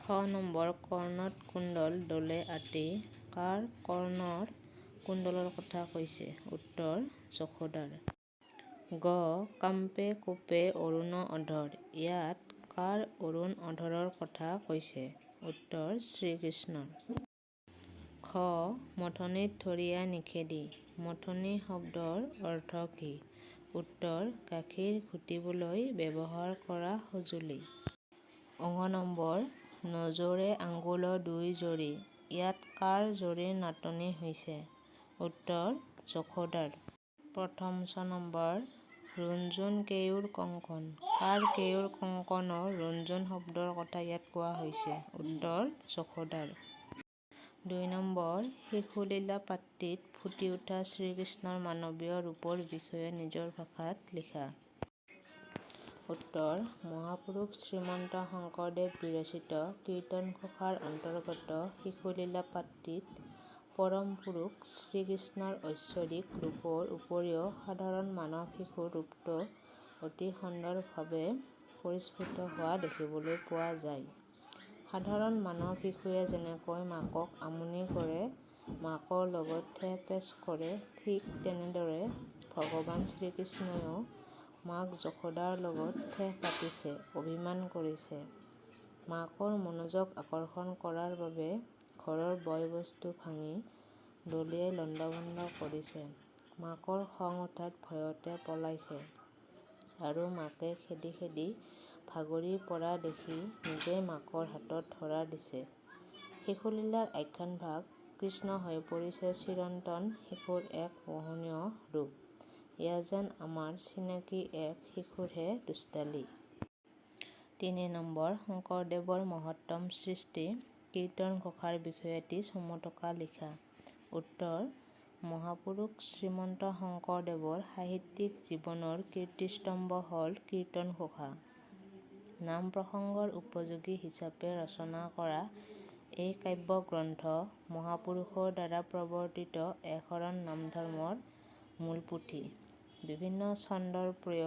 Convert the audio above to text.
খ নম্বৰ কৰ্ণত কুণ্ডল দলে আতি কাৰ কৰ্ণৰ কুণ্ডলৰ কথা কৈছে? উত্তৰ যশোদাৰ। গ কাম্পে কোপে অৰুণ অধৰ ইয়াত কাৰ অৰুণ অধৰৰ কথা কৈছে? উত্তৰ শ্ৰীকৃষ্ণৰ। খ মথনিত ধৰিয়া নিষেধি মথনি শব্দৰ অৰ্থ কি? উত্তৰ গাখীৰ ঘুটিবলৈ ব্যৱহাৰ কৰা সঁজুলি। অ নম্বৰ নজৰে আঙ্গুল দুই জৰি ইয়াত কাৰ জৰিৰ নাটনি হৈছে? উত্তৰ যশোদাৰ। প্ৰথম ছ নম্বৰ ৰুণজুণ কেঁউৰ কংকণ কাৰ কেঁউৰ কংকণৰ ৰুণজুণ শব্দৰ কথা ইয়াত কোৱা হৈছে? উত্তৰ যশোদাৰ। ২ নম্বৰ শিশুলীলা পাট্টিত ফুটি উঠা শ্ৰীকৃষ্ণৰ মানৱীয় ৰূপৰ বিষয়ে নিজৰ ভাষাত লিখা। উত্তৰ মহাপুৰুষ শ্ৰীমন্ত শংকৰদেৱ বিৰচিত কীৰ্তনঘোষাৰ অন্তৰ্গত শিশুলীলা পাট্টিত পৰম পুৰুষ শ্ৰীকৃষ্ণৰ ঐশ্বৰিক ৰূপৰ উপৰিও সাধাৰণ মানৱ শিশুৰ ৰূপটো অতি সুন্দৰভাৱে পৰিস্ফুট হোৱা দেখিবলৈ পোৱা যায়। সাধাৰণ মানৱ শিশুৱে যেনেকৈ মাকক আমনি কৰে, মাকৰ লগত ঠেহ পেচ কৰে, ঠিক তেনেদৰে ভগৱান শ্ৰীকৃষ্ণইও মাক যশোদাৰ লগত ঠেহ পাতিছে, অভিমান কৰিছে। মাকৰ মনোযোগ আকৰ্ষণ কৰাৰ বাবে ঘৰৰ বয় বস্তু ভাঙি দলিয়াই লণ্ডভণ্ড কৰিছে। মাকৰ খং উঠাত ভয়তে পলাইছে আৰু মাকে খেদি খেদি ভাগৰি পৰা দেখি নিজেই মাকৰ হাতত ধৰা দিছে। শিশুলীলাৰ আখ্যানভাগ কৃষ্ণ হৈ পৰিছে চিৰন্তন শিশুৰ এক মোহনীয় ৰূপ। এয়া যেন আমাৰ চিনাকি এক শিশুৰহে দুষ্টালি। ৩ নম্বৰ শংকৰদেৱৰ মহত্তম সৃষ্টি কীৰ্তনঘোষাৰ বিষয়ে এটি চমুটকা লিখা। উত্তৰ মহাপুৰুষ শ্ৰীমন্ত শংকৰদেৱৰ সাহিত্যিক জীৱনৰ কীৰ্তিস্তম্ভ হ'ল কীৰ্তনঘোষা। নাম প্ৰসংগৰ উপযোগী হিচাপে ৰচনা কৰা এই কাব্যগ্ৰন্থ মহাপুৰুষৰ দ্বাৰা প্ৰৱৰ্তিত একশৰণ নাম ধৰ্মৰ মূল পুথি। বিভিন্ন ছন্দৰ প্ৰয়োগ